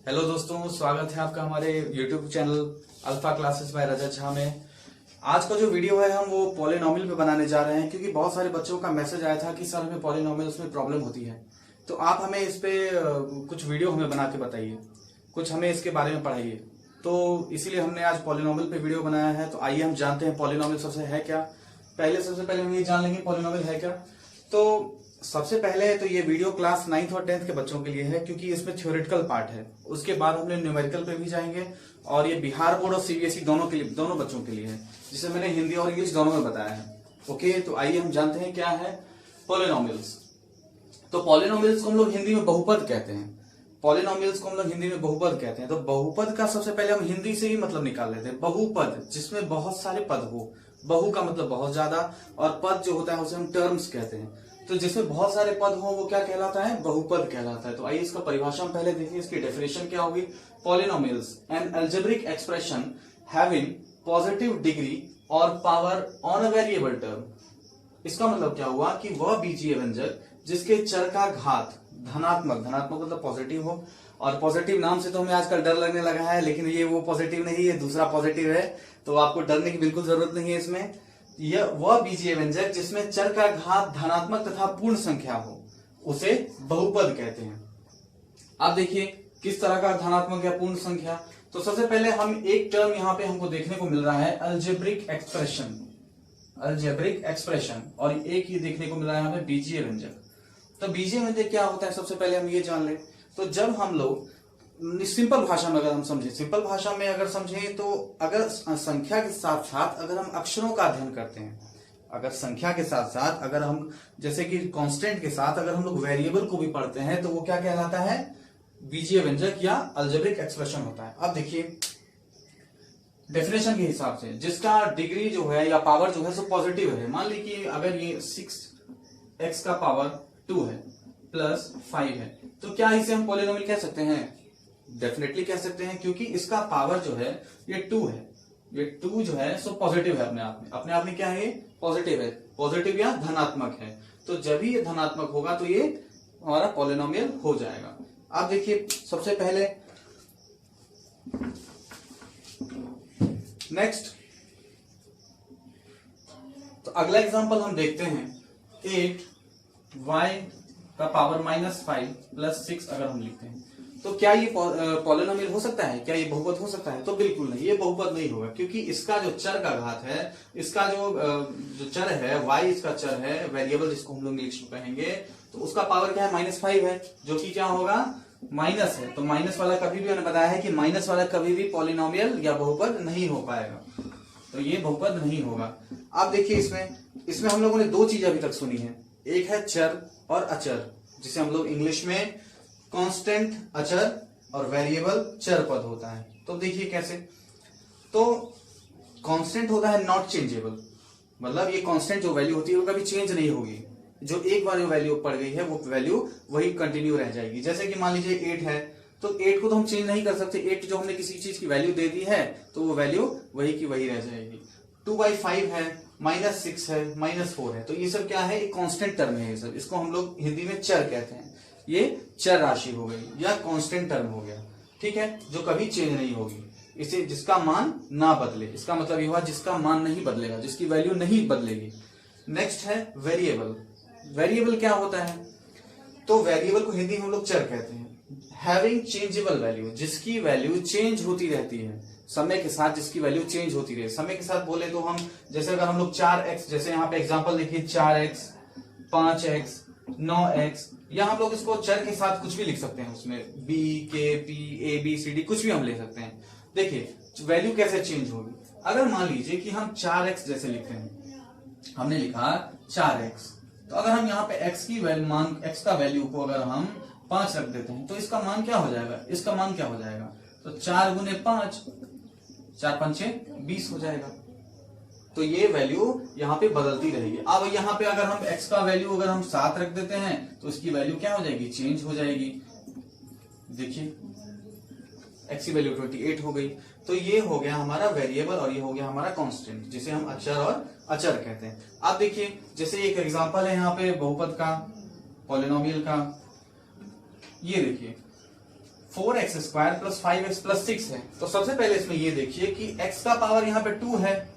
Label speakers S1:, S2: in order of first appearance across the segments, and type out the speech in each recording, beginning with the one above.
S1: Hello दोस्तों, स्वागत है आपका हमारे YouTube channel alpha classes by Rajat Jha में। आज का जो वीडियो है हम वो पॉलिनोमियल पे बनाने जा रहे हैं, क्योंकि बहुत सारे बच्चों का मैसेज आया था कि सर हमें पॉलिनोमियल्स में प्रॉब्लम होती है, तो आप हमें इस पे कुछ वीडियो हमें बना के बताइए, कुछ हमें इसके बारे में पढ़ाइए। तो इसीलिए हमने आज पॉलिनोमियल पे वीडियो बनाया है। तो आइए हम जानते हैं पॉलिनोमियल सबसे है क्या। सबसे पहले हम ये जान लेंगे पॉलिनोमियल है क्या। तो सबसे पहले तो ये वीडियो क्लास 9th और 10th के बच्चों के लिए है, क्योंकि इसमें थ्योरेटिकल पार्ट है। उसके बाद हमने न्यूमेरिकल पे भी जाएंगे, और ये बिहार बोर्ड और सीबीएसई दोनों के लिए, दोनों बच्चों के लिए है, जिसे मैंने हिंदी और इंग्लिश दोनों में बताया है। ओके, तो आइए हम जानते हैं क्या है पॉलिनोमियल्स। तो पॉलिनोमियल्स को हम लोग हिंदी में बहुपद कहते हैं। पॉलिनोमियल्स को हम लोग हिंदी में बहुपद कहते हैं। तो बहुपद का सबसे पहले हम हिंदी से ही मतलब निकाल लेते हैं। बहुपद जिसमें बहुत सारे पद हो, बहु का मतलब बहुत ज्यादा, और पद जो होता है उसे हम टर्म्स कहते हैं। तो जिसमें बहुत सारे पद हो वो क्या कहलाता है? बहुपद कहलाता है। तो आइए इसका परिभाषा हम पहले देखिए, इसकी डेफिनेशन क्या होगी। Polynomials an algebraic expression having positive degree और power on a variable term. इसका मतलब क्या हुआ कि वह बीजीय व्यंजक जिसके चर का घात धनात्मक, धनात्मक मतलब पॉजिटिव हो, और पॉजिटिव नाम से तो हमें आजकल डर लगने लगा है, लेकिन ये वो पॉजिटिव नहीं है, दूसरा पॉजिटिव है, तो आपको डरने की बिल्कुल जरूरत नहीं है इसमें। यह वह बीजीय व्यंजक जिसमें चर का घात धनात्मक तथा पूर्ण संख्या हो उसे बहुपद कहते हैं। आप देखिए किस तरह का धनात्मक या पूर्ण संख्या। तो सबसे पहले हम एक टर्म यहाँ पे हमको देखने को मिल रहा है अलजेब्रिक एक्सप्रेशन, अलजेब्रिक एक्सप्रेशन, और एक ही देखने को मिल रहा है यहाँ पे बीजीय व्यंजक। तो बीजीय व्यंजक क्या होता है सबसे पहले हम ये जान ले। तो जब हम लोग सिंपल भाषा में अगर हम समझें, सिंपल भाषा में अगर समझें, तो अगर संख्या के साथ साथ अगर हम अक्षरों का अध्ययन करते हैं, अगर संख्या के साथ साथ अगर हम जैसे कि कांस्टेंट के साथ अगर हम लोग वेरिएबल को भी पढ़ते हैं, तो वो क्या कहलाता है? बीजीय व्यंजक या अलजेब्रिक एक्सप्रेशन होता है। अब देखिए डेफिनेशन के हिसाब से जिसका डिग्री जो है या पावर जो है सो पॉजिटिव है। मान लीजिए कि अगर ये 6x का पावर 2 है प्लस 5 है, तो क्या इसे हम पॉलिनोमियल कह सकते हैं? डेफिनेटली कह सकते हैं, क्योंकि इसका पावर जो है ये 2 है, ये 2 जो है सो पॉजिटिव है अपने आप में। अपने आप में क्या है? पॉजिटिव है, पॉजिटिव या धनात्मक है। तो जब भी ये धनात्मक होगा तो ये हमारा पॉलिनोमियल हो जाएगा। आप देखिए सबसे पहले नेक्स्ट, तो अगला एग्जांपल हम देखते हैं 8y का पावर -5 प्लस 6 अगर हम लिखते हैं, तो क्या ये पॉलिनोमियल हो सकता है? क्या ये बहुपद हो सकता है? तो बिल्कुल नहीं, ये बहुपद नहीं होगा, क्योंकि इसका जो चर का घात है, इसका जो चर है y, इसका चर है वेरिएबल जिसको हम लोग इंग्लिश में कहेंगे, तो उसका पावर क्या है? -5 है, जो कि क्या होगा? माइनस है। तो माइनस वाला कभी भी, मैंने बताया है कि माइनस वाला कभी भी पॉलिनोमियल या बहुपद नहीं हो पाएगा, तो ये बहुपद नहीं होगा। आप देखिए इसमें हम लोगों ने दो चीज अभी तक सुनी है, एक है चर और अचर, जिसे हम लोग इंग्लिश में कांस्टेंट अचर और वेरिएबल चर पद होता है। तो देखिए कैसे। तो कांस्टेंट होता है नॉट चेंजेबल, मतलब ये कांस्टेंट जो वैल्यू होती है वो कभी चेंज नहीं होगी, जो एक बार जो वैल्यू पड़ गई है वो वैल्यू वही कंटिन्यू रह जाएगी। जैसे कि मान लीजिए 8 है, तो 8 को तो हम चेंज नहीं कर सकते, 8 जो हमने किसी चीज की वैल्यू दे दी है तो वो वैल्यू वही की वही रह जाएगी। 2/5 है, -6 है, -4 है, तो ये सब क्या है? एक कांस्टेंट टर्म है ये सब, इसको हम लोग हिंदी में चर कहते हैं। ये चर राशि हो गई या कांस्टेंट टर्म हो गया, ठीक है, जो कभी चेंज नहीं होगी, इसे जिसका मान ना बदले। इसका मतलब ये हुआ जिसका मान नहीं बदलेगा, जिसकी वैल्यू नहीं बदलेगी। नेक्स्ट है वेरिएबल। वेरिएबल क्या होता है? तो वेरिएबल को हिंदी में हम लोग चर कहते हैं। हैविंग चेंजेबल वैल्यू, जिसकी वैल्यू चेंज होती रहती है समय के साथ, जिसकी वैल्यू चेंज होती रहे समय के साथ। बोले तो हम जैसे अगर हम लोग 4x, जैसे यहाँ पे एग्जांपल देखिए 4x, 5x, 9x, या हम लोग इसको चर के साथ कुछ भी लिख सकते हैं, उसमें b, k, p, a, b, c, d कुछ भी हम ले सकते हैं। देखिए वैल्यू कैसे चेंज होगी। अगर मान लीजिए कि हम 4x जैसे लिखते हैं, हमने लिखा 4x, तो अगर हम यहाँ पे x की मान, x का वैल्यू को अगर हम 5 रख देते हैं, तो इसका मान क्या हो जाएगा? इसका मान क्या हो जाएगा? तो 4 गुने 5, 4 5 20 हो जाएगा। तो ये वैल्यू यहाँ पे बदलती रहेगी। अब यहाँ पे अगर हम x का वैल्यू अगर हम 7 रख देते हैं, तो इसकी वैल्यू क्या हो जाएगी? चेंज हो जाएगी। देखिए x की वैल्यू 28 हो गई। तो ये हो गया हमारा वेरिएबल और ये हो गया हमारा कांस्टेंट, जिसे हम अक्षर और अचर कहते हैं। आप देखिए जैसे एक एग्जांपल है यहाँ पे बहुपद का, पॉलिनोमियल का, ये देखिए 4x² प्लस 5x प्लस 6 है। तो सबसे पहले इसमें ये देखिए कि x का पावर यहाँ पे 2 है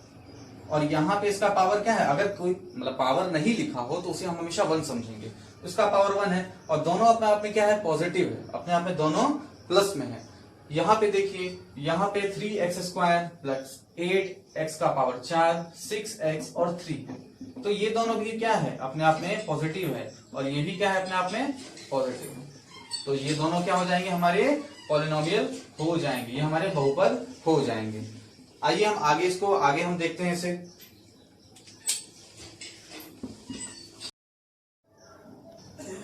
S1: और यहाँ पे इसका पावर क्या है। अगर कोई मतलब पावर नहीं लिखा हो तो उसे हम हमेशा 1 समझेंगे। इसका पावर 1 है और दोनों अपने आप में क्या है, पॉजिटिव है, अपने आप में दोनों प्लस में है। यहाँ पे देखिए, यहाँ पे 3x² प्लस 8x का पावर 4, 6x और 3 है। तो ये दोनों भी क्या है, अपने आप में पॉजिटिव है और ये भी क्या है, अपने आप में पॉजिटिव है। तो ये दोनों क्या हो जाएंगे, हमारे पॉलिनोमियल हो जाएंगे, ये हमारे बहुपद हो जाएंगे। आइए हम आगे इसको आगे हम देखते हैं इसे।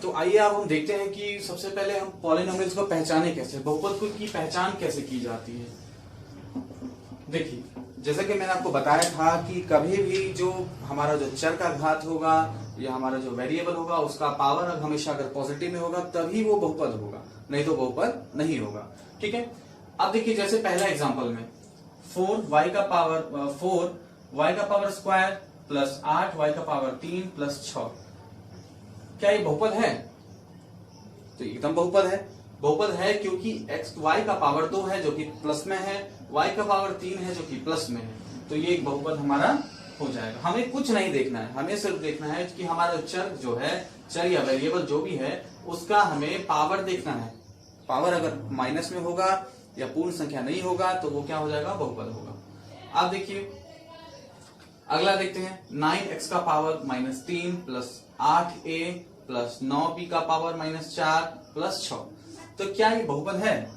S1: तो आइए अब हम देखते हैं कि सबसे पहले हम पॉलिनोमियल्स को पहचाने कैसे, बहुपद को की पहचान कैसे की जाती है। देखिए, जैसा कि मैंने आपको बताया था कि कभी भी जो हमारा जो चर का घात होगा या हमारा जो वेरिएबल होगा उसका पावर हमेशा अगर पॉजिटिव में होगा तभी वो बहुपद होगा, नहीं तो बहुपद नहीं होगा। ठीक है। अब देखिए, जैसे पहला एग्जांपल में 4y का पावर स्क्वायर प्लस 8y का पावर 3 प्लस 6, क्या ये बहुपद है? तो एकदम बहुपद है। बहुपद है क्योंकि y का पावर 2 है जो कि प्लस में है, y का पावर 3 है जो कि प्लस में है। तो ये एक बहुपद हमारा हो जाएगा। हमें कुछ नहीं देखना है, हमें सिर्फ देखना है कि हमारा चर जो है, चर या वेरिएबल जो भी है, उसका हमें पावर देखना है। पावर अगर माइनस में होगा या पूर्ण संख्या नहीं होगा तो वो क्या हो जाएगा, बहुपद होगा। अब देखिए, अगला देखते हैं 9x का power -3 plus 8a plus 9b का पावर -4 प्लस 6। तो क्या ये बहुपद है?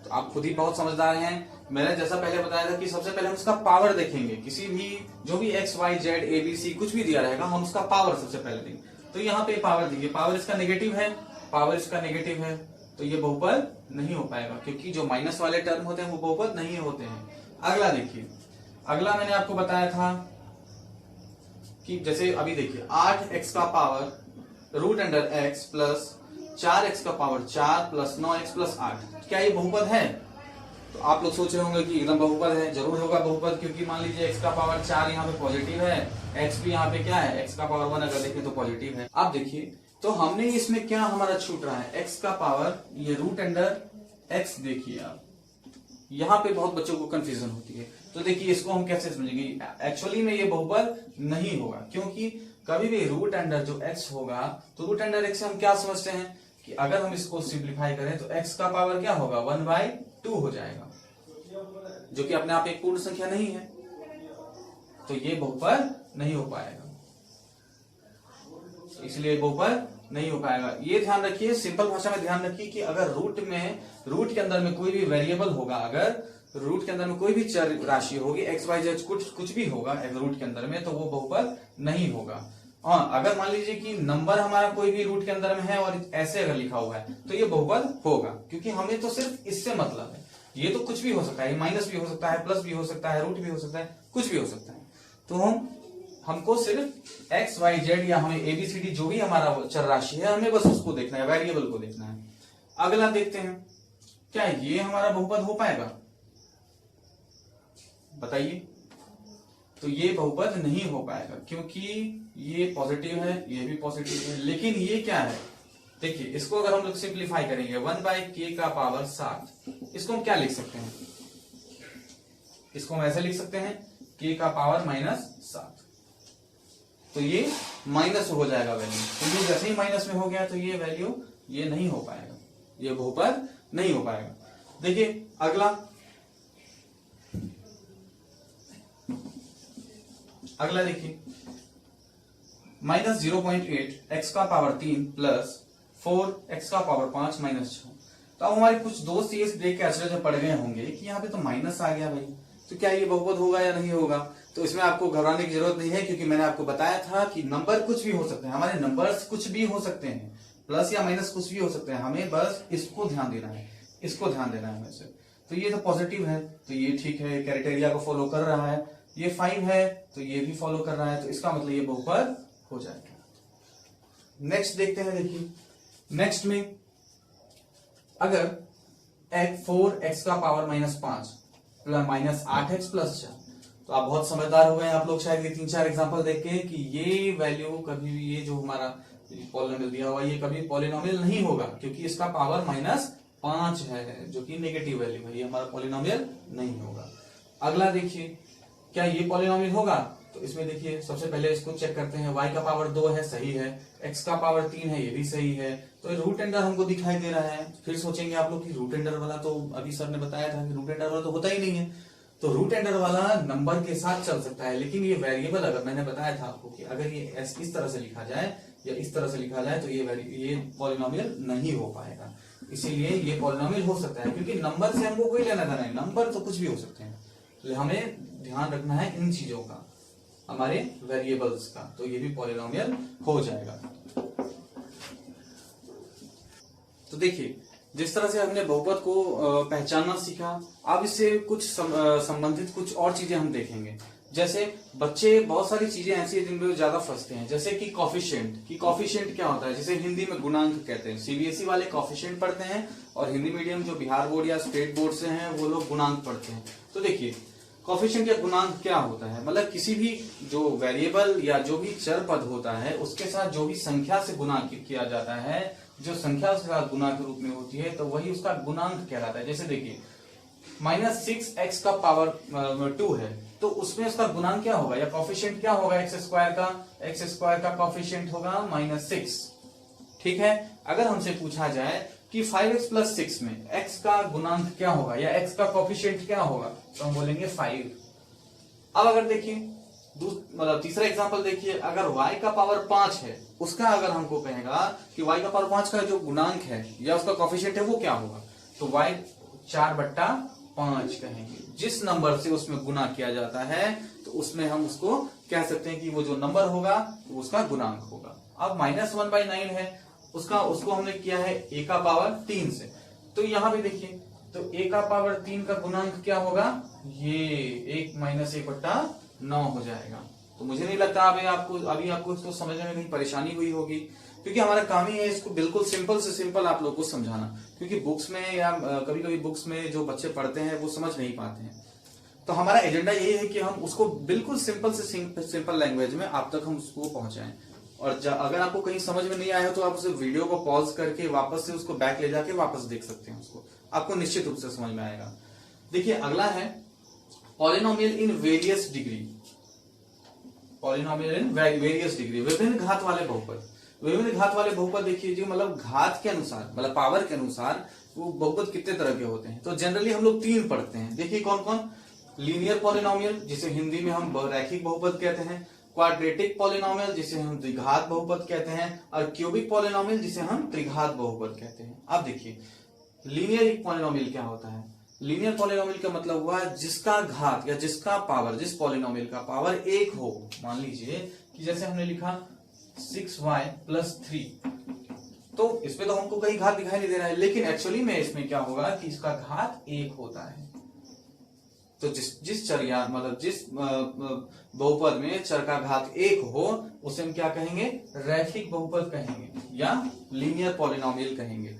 S1: तो आप खुद ही बहुत समझदार हैं। मैंने जैसा पहले बताया था कि सबसे पहले हम उसका पावर देखेंगे। किसी भी जो भी x y z a b c कुछ भी दिया रहेगा, हम उसका पावर सबसे पहले देंगे। तो यहाँ पे पावर देखिए, पावर इसका नेगेटिव है, पावर इसका नेगेटिव है, तो ये बहुपद नहीं हो पाएगा क्योंकि जो माइनस वाले टर्म होते हैं वो बहुपद नहीं होते हैं। अगला देखिए, अगला मैंने आपको बताया था कि जैसे अभी देखिए 8x का पावर √x प्लस 4x का पावर 4 प्लस 9x प्लस 8, क्या ये बहुपद है? तो आप लोग सोच रहे होंगे कि एकदम बहुपद है, जरूर होगा बहुपद, क्योंकि मान लीजिए x का पावर 4 यहाँ पे पॉजिटिव है, x भी यहाँ पे क्या है, x का पावर 1 अगर देखें तो पॉजिटिव है। आप देखिए, तो हमने इसमें क्या हमारा छूट रहा है, x का पावर ये √x। देखिए आप, यहाँ पे बहुत बच्चों को कंफ्यूजन होती है। तो देखिए, इसको हम कैसे समझेंगे, एक्चुअली में ये बहुपद नहीं होगा क्योंकि कभी भी √अंडर जो x होगा, तो √x से हम क्या समझते हैं कि अगर हम इसको सिंप्लीफाई करें तो x का पावर क्या होगा, 1/2 हो जाएगा, जो कि अपने आप एक पूर्ण संख्या नहीं है। तो ये बहुपद नहीं हो पाएगा, इसलिए बहुपद नहीं हो पाएगा। ये ध्यान रखिए, सिंपल भाषा में ध्यान रखिए कि अगर रूट के अंदर में कोई भी वेरिएबल होगा, अगर रूट के अंदर में कोई भी चर राशि होगी, एक्स वाई जेड कुछ भी होगा रूट के अंदर में, तो वो बहुपद नहीं होगा। हाँ, अगर मान लीजिए कि नंबर हमारा कोई भी रूट के अंदर में है और ऐसे अगर लिखा हुआ है तो ये बहुपद होगा, क्योंकि हमें तो सिर्फ इससे मतलब है। ये तो कुछ भी हो सकता है, माइनस भी हो सकता है, प्लस भी हो सकता है, रूट भी हो सकता है, कुछ भी हो सकता है। तो हमको सिर्फ एक्स वाई जेड या हमें एबीसीडी जो भी हमारा चर राशि है, हमें बस उसको देखना है, वेरिएबल को देखना है। अगला देखते हैं, क्या ये हमारा बहुपद हो पाएगा, बताइए। तो ये बहुपद नहीं हो पाएगा क्योंकि ये पॉजिटिव है, ये भी पॉजिटिव है, लेकिन ये क्या है, देखिए इसको अगर हम लोग सिंप्लीफाई करेंगे 1/k का पावर 7, इसको हम क्या लिख सकते हैं, इसको हम ऐसे लिख सकते हैं k का पावर -7। तो ये माइनस हो जाएगा वैल्यू, क्योंकि जैसे ही माइनस में हो गया तो ये वैल्यू ये नहीं हो पाएगा, ये बहुपद नहीं हो पाएगा। देखिए अगला देखिए -0.8 x का पावर 3 प्लस 4 x का पावर 5 -6। तो अब हमारे कुछ दोस्त ये देख के आश्चर्य में पड़ गए होंगे कि यहाँ पे तो माइनस आ गया भाई, तो क्या ये बहुपद होगा या नहीं होगा। तो इसमें आपको घबराने की जरूरत नहीं है, क्योंकि मैंने आपको बताया था कि नंबर कुछ भी हो सकते हैं, हमारे नंबर्स कुछ भी हो सकते हैं, प्लस या माइनस कुछ भी हो सकते हैं, हमें बस इसको ध्यान देना है, इसको ध्यान देना है वैसे। तो ये तो पॉजिटिव है, तो ये ठीक है, क्राइटेरिया को फॉलो कर रहा है। ये 5 है तो ये भी फॉलो कर रहा है, तो इसका मतलब ये बहुपद हो जाएगा। नेक्स्ट देखते हैं, देखिए नेक्स्ट में अगर 4x का पावर -5 प्लस -8x प्लस 4, तो आप बहुत समझदार हो गए आप लोग शायद ये 3-4 एग्जांपल देख के कि ये वैल्यू कभी भी, ये जो हमारा पॉलिनोमियल दिया हुआ ये कभी पॉलिनोमियल नहीं होगा, क्योंकि इसका पावर -5 है जो कि नेगेटिव वैल्यू है, ये हमारा पॉलिनोमियल नहीं होगा। अगला देखिए, क्या ये पॉलिनोमियल होगा? तो इसमें देखिए सबसे पहले इसको चेक करते हैं, y का पावर 2 है, सही है, x का पावर 3 है, ये भी सही है, तो रूट एंडर हमको दिखाई दे रहा है। फिर सोचेंगे आप लोग कि रूट एंडर वाला तो अभी सर ने बताया था कि रूट एंडर वाला तो होता ही नहीं है, तो रूट एंडर वाला नंबर के साथ चल सकता है, लेकिन ये वेरिएबल अगर मैंने बताया था आपको कि अगर ये इस तरह से लिखा जाए या इस तरह से लिखा जाए तो ये पॉलिनोमियल नहीं हो पाएगा। इसीलिए ये पॉलिनोमियल हो सकता है, क्योंकि नंबर से हमको कोई लेना देना नहीं, नंबर तो कुछ भी हो सकते हैं, तो हमें ध्यान रखना है इन चीजों का, हमारे वेरिएबल्स का, तो ये भी पॉलिनोमियल हो जाएगा। तो देखिए जिस तरह से हमने बहुपद को पहचानना सीखा, अब इससे कुछ संबंधित कुछ और चीजें हम देखेंगे। जैसे बच्चे बहुत सारी चीजें ऐसी है जिनमें ज्यादा फंसते हैं, जैसे कि कॉफिशिएंट क्या होता है, जिसे हिंदी में गुणांक कहते हैं। सीबीएसई वाले कॉफिशिएंट पढ़ते हैं और हिंदी मीडियम जो बिहार बोर्ड या स्टेट बोर्ड से हैं वो लोग गुणांक पढ़ते हैं। तो देखिए कॉफिशिएंट या गुणांक क्या होता है, मतलब किसी भी जो वेरिएबल या जो भी चर पद होता है उसके साथ जो भी संख्या से गुणा किया जाता है, जो संख्या उसके साथ गुणा के रूप में होती है, तो वही उसका गुणांक कहलाता है। जैसे देखिए -6x का पावर 2 है, तो उसमें उसका गुणांक क्या होगा या कॉफिशिएंट क्या होगा, x स्क्वायर का कॉफिशिएंट होगा -6। ठीक है, अगर हमसे पूछा जाए कि 5x + 6 में x का गुणांक क्या होगा या x का कॉफिशिएंट क्या होगा, तो हम बोलेंगे 5। अब अगर देखिए मतलब तीसरा एग्जांपल देखिए, अगर y का पावर 5 है, उसका अगर हमको कहेगा कि y का पावर 5 का जो गुणांक है या उसका कॉफिशिएंट है वो क्या होगा, तो y 4/5 कहेंगे। जिस नंबर से उसमें गुना किया जाता है तो उसमें हम उसको कह सकते हैं कि वो जो नंबर होगा वो उसका गुणांक होगा। अब -1/9 है, उसको हमने किया है a का पावर 3 से, तो यहां पे देखिए तो a का पावर 3 का गुणांक क्या होगा, ये 1 - 1/9 हो जाएगा। तो मुझे नहीं लगता अभी आपको इसको समझने में कहीं परेशानी हुई होगी, क्योंकि हमारा काम ही है इसको बिल्कुल सिंपल से सिंपल आप लोग को समझाना, क्योंकि बुक्स में या कभी कभी बुक्स में जो बच्चे पढ़ते हैं वो समझ नहीं पाते हैं। तो हमारा एजेंडा यही है कि हम उसको बिल्कुल सिंपल से सिंपल लैंग्वेज में आप तक हम उसको पहुंचाएं। और अगर आपको कहीं समझ में नहीं आया तो आप उस वीडियो को पॉज करके वापस से उसको बैक ले जाके वापस देख सकते हैं, उसको आपको निश्चित रूप से समझ में आएगा। देखिए अगला है polynomial in various degree. Polynomial in various degree, विभिन्न घात वाले बहुपद। विभिन्न घात वाले बहुपद देखिए जी, मतलब घात के अनुसार मतलब पावर के अनुसार वो बहुपद कितने तरह के होते हैं। तो जनरली हम लोग 3 पढ़ते हैं। देखिए कौन कौन, लीनियर पॉलिनोमियल जिसे हिंदी में हम रैखिक बहुपद कहते हैं, क्वाड्रेटिक पॉलिनोमियल जिसे हम द्विघात बहुपद कहते हैं, और क्यूबिक पॉलिनोमियल जिसे हम त्रिघात बहुपद कहते हैं। अब देखिए लीनियर पॉलिनोमियल क्या होता है। लीनियर पॉलिनोमियल का मतलब हुआ जिसका घात या जिसका पावर, जिस पॉलिनोमियल का पावर 1 हो। मान लीजिए कि जैसे हमने लिखा 6y + 3, तो इसमें तो हमको कहीं घात दिखाई नहीं दे रहा है, लेकिन एक्चुअली में इसमें क्या होगा कि इसका घात 1 होता है। तो जिस चर या मतलब जिस बहुपद में चर का घात 1 हो उसे हम क्या कहेंगे, रैखिक बहुपद कहेंगे या लीनियर पॉलिनोमियल कहेंगे।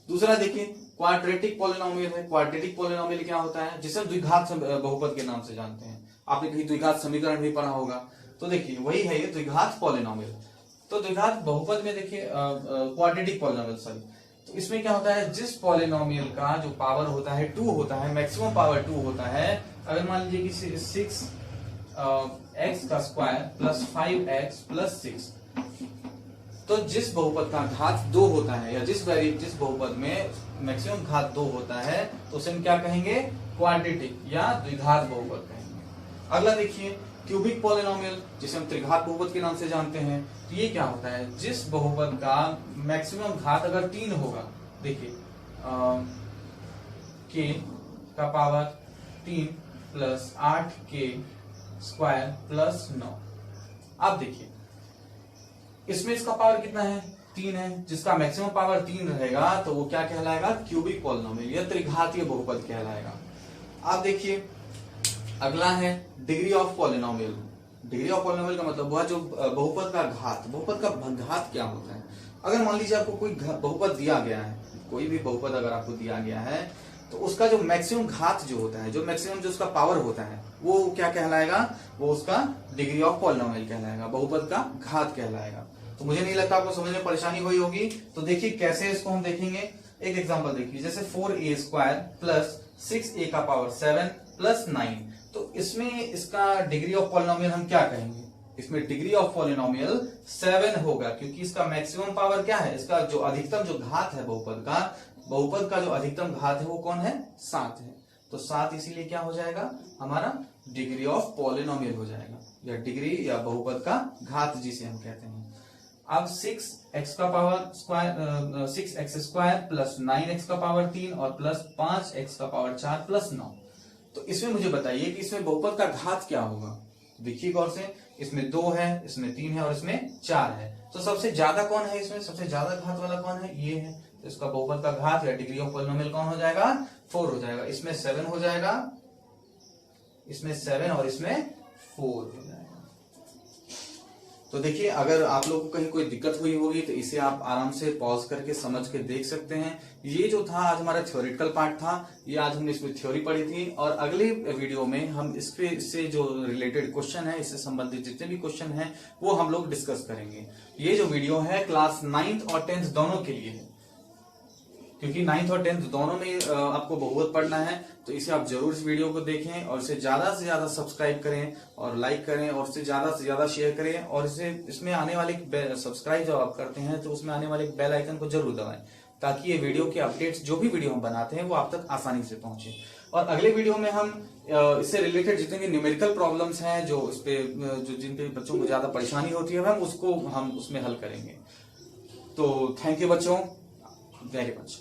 S1: दूसरा देखिए क्वाड्रेटिक पॉलिनोमियल है। क्वाड्रेटिक पॉलिनोमियल क्या होता है, जिसे हम द्विघात बहुपद के नाम से जानते हैं। आपने कहीं द्विघात समीकरण भी पढ़ा होगा, तो देखिए वही है ये द्विघात पॉलिनोमियल। तो द्विघात बहुपद में देखिए क्वाड्रेटिक पॉलिनोमियल सॉरी, तो इसमें क्या होता है, जिस पॉलिनोमियल का जो पावर होता है 2 होता है, मैक्सिमम पावर 2 होता है। अगर मान लीजिए कि 6x² + 5x + 6, तो जिस बहुपद का घात 2 होता है या जिस बहुपद में मैक्सिमम घात 2 होता है तो उसे हम क्या कहेंगे, क्वाड्रेटिक या द्विघात बहुपद कहेंगे। अगला देखिए क्यूबिक पॉलिनोमियल जिसे हम त्रिघात बहुपद के नाम से जानते हैं। तो ये क्या होता है, जिस बहुपद का मैक्सिमम घात अगर 3 होगा, देखिए k का पावर 3 + 8k² + 9। अब देखिए इसमें इसका पावर कितना है, 3 है, जिसका मैक्सिमम पावर 3 रहेगा तो वो क्या कहलाएगा, क्यूबिक पॉलिनोमियल या त्रिघातीय बहुपद कहलाएगा। अब देखिए अगला है degree of polynomial. Degree of polynomial का मतलब हुआ जो बहुपद का घात, बहुपद का घात क्या होता है। अगर मान लीजिए आपको कोई बहुपद दिया गया है, कोई भी बहुपद अगर आपको दिया गया है तो उसका जो मैक्सिमम घात जो होता है, जो मैक्सिमम जो उसका पावर होता है, वो क्या कहलाएगा, वो उसका डिग्री ऑफ पॉलिनोमियल कहलाएगा, बहुपद का घात कहलाएगा। तो मुझे नहीं लगता आपको समझने में परेशानी हुई होगी। तो देखिए कैसे इसको हम देखेंगे। एक एग्जांपल देखिए, जैसे 4a² प्लस 6a का पावर 7 प्लस 9। तो इसमें इसका डिग्री ऑफ पॉलिनोमियल हम क्या कहेंगे, इसमें डिग्री ऑफ पॉलिनोमियल 7 होगा, क्योंकि इसका मैक्सिमम पावर क्या है, इसका जो अधिकतम जो घात है बहुपद का जो अधिकतम घात है वो कौन है, 7 है। तो 7 इसीलिए क्या हो जाएगा, हमारा डिग्री ऑफ पॉलिनोमियल हो जाएगा, या डिग्री या बहुपद का घात जिसे हम कहते हैं। अब 6x का power square 6x² plus 9x का पावर 3 और प्लस 5x का पावर 4 प्लस 9। तो इसमें मुझे बताइए कि इसमें बहुपद का घात क्या होगा। देखिए गौर से, इसमें 2 है, इसमें 3 है और इसमें 4 है। तो सबसे ज्यादा कौन है, इसमें सबसे ज्यादा घात वाला कौन है, ये है। तो इसका बहुपद का घात या डिग्री ऑफ पॉलिनोमियल कौन हो जाएगा, 4 हो जाएगा। इसमें 7 हो जाएगा, इसमें 7 और इसमें 4 हो जाएगा। तो देखिए, अगर आप लोगों को कहीं कोई दिक्कत हुई होगी तो इसे आप आराम से पॉज करके समझ के देख सकते हैं। ये जो था आज हमारा थ्योरेटिकल पार्ट था, ये आज हमने इसमें थ्योरी पढ़ी थी, और अगले वीडियो में हम इससे जो रिलेटेड क्वेश्चन है, इससे संबंधित जितने भी क्वेश्चन हैं वो हम लोग डिस्कस करेंगे। ये जो वीडियो है क्लास 9th और 10th दोनों के लिए है, क्योंकि 9th और 10th दोनों में आपको बहुपद पढ़ना है। तो इसे आप जरूर इस वीडियो को देखें और इसे ज्यादा से ज्यादा सब्सक्राइब करें और लाइक करें और इसे ज्यादा से ज्यादा शेयर करें, और इसमें आने वाले सब्सक्राइब जब आप करते हैं तो उसमें आने वाले बेल आइकन को जरूर दबाएं, ताकि ये वीडियो के अपडेट्स जो भी वीडियो हम बनाते हैं वो आप तक आसानी से पहुंचे। और अगले वीडियो में हम इससे रिलेटेड जितने भी न्यूमेरिकल प्रॉब्लम्स हैं, जो इस पे जो जिन पे बच्चों को ज्यादा परेशानी होती है, हम उसमें हल करेंगे। तो थैंक यू बच्चों, वेरी मच।